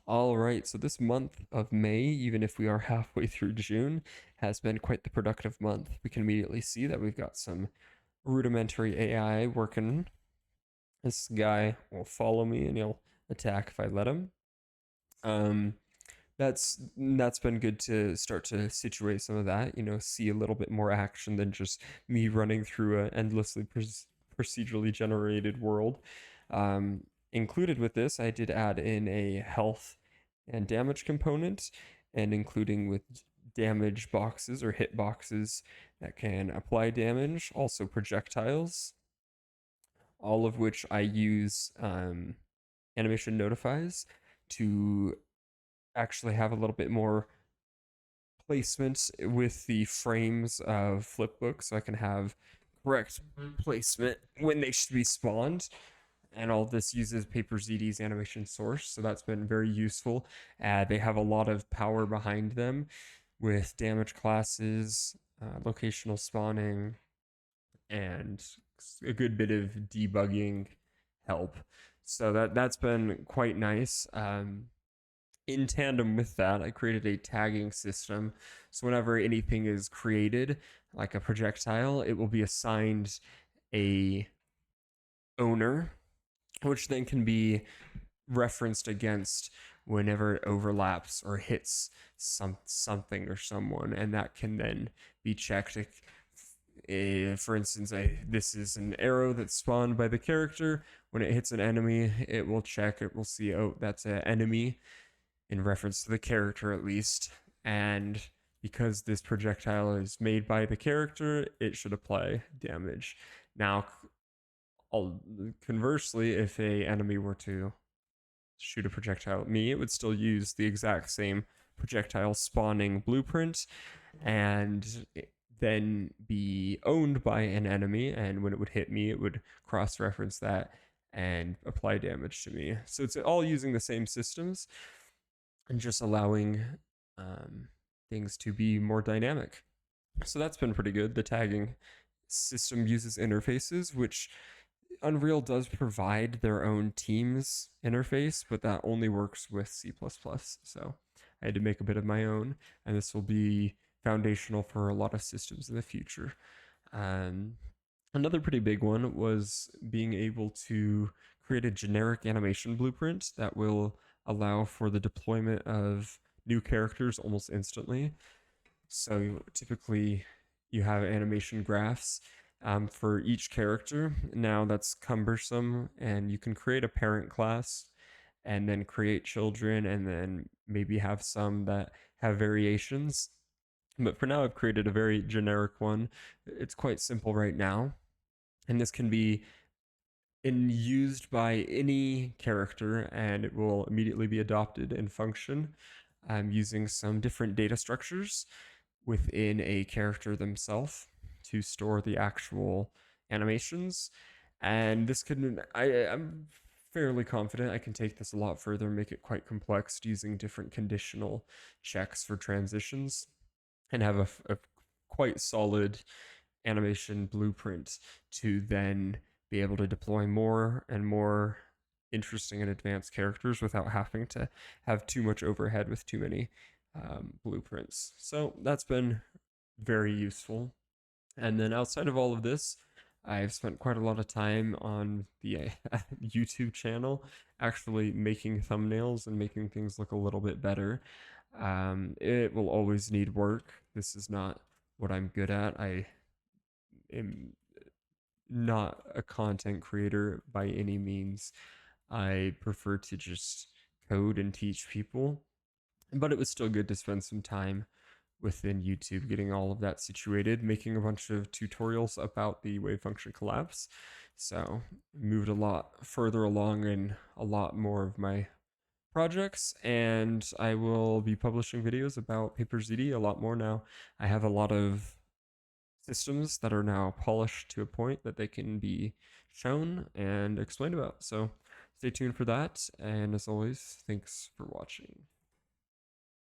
All right, so this month of May, even if we are halfway through June, has been quite the productive month. We can immediately see that we've got some rudimentary AI working. This guy will follow me and he'll attack if I let him. Um, that's been good to start to situate some of that, see a little bit more action than just me running through an endlessly procedurally generated world. Included with this, I did add in a health and damage component, and including with damage boxes or hit boxes that can apply damage, also projectiles, all of which I use animation notifies to actually have a little bit more placement with the frames of flipbook so I can have correct placement when they should be spawned. And all this uses PaperZD's animation source, so that's been very useful. They have a lot of power behind them with damage classes, locational spawning, and a good bit of debugging help. So that's been quite nice. In tandem with that, I created a tagging system. So whenever anything is created, like a projectile, it will be assigned a owner, which then can be referenced against whenever it overlaps or hits something or someone, and that can then be checked. For instance, this is an arrow that's spawned by the character. When it hits an enemy, it will check. It will see, oh, that's an enemy in reference to the character at least. And because this projectile is made by the character, it should apply damage. Now, conversely, if a enemy were to shoot a projectile at me, it would still use the exact same projectile spawning blueprint and then be owned by an enemy. And when it would hit me, it would cross reference that and apply damage to me. So it's all using the same systems and just allowing things to be more dynamic. So that's been pretty good. The tagging system uses interfaces, which Unreal does provide their own Teams interface, but that only works with C++. So I had to make a bit of my own, and this will be foundational for a lot of systems in the future. Another pretty big one was being able to create a generic animation blueprint that will allow for the deployment of new characters almost instantly. So typically you have animation graphs for each character. Now that's cumbersome, and you can create a parent class and then create children and then maybe have some that have variations. But for now, I've created a very generic one. It's quite simple right now. And this can be used by any character, and it will immediately be adopted and function using some different data structures within a character themselves to store the actual animations. And this can, I'm fairly confident I can take this a lot further, make it quite complex using different conditional checks for transitions, and have a quite solid animation blueprint to then be able to deploy more and more interesting and advanced characters without having to have too much overhead with too many blueprints. So that's been very useful. And then outside of all of this, I've spent quite a lot of time on the YouTube channel actually making thumbnails and making things look a little bit better. It will always need work. This is not what I'm good at. I am not a content creator by any means. I prefer to just code and teach people, but it was still good to spend some time within YouTube getting all of that situated, making a bunch of tutorials about the wave function collapse. So moved a lot further along in a lot more of my projects, and I will be publishing videos about PaperZD a lot more now. I have a lot of systems that are now polished to a point that they can be shown and explained about. So stay tuned for that. And as always, thanks for watching.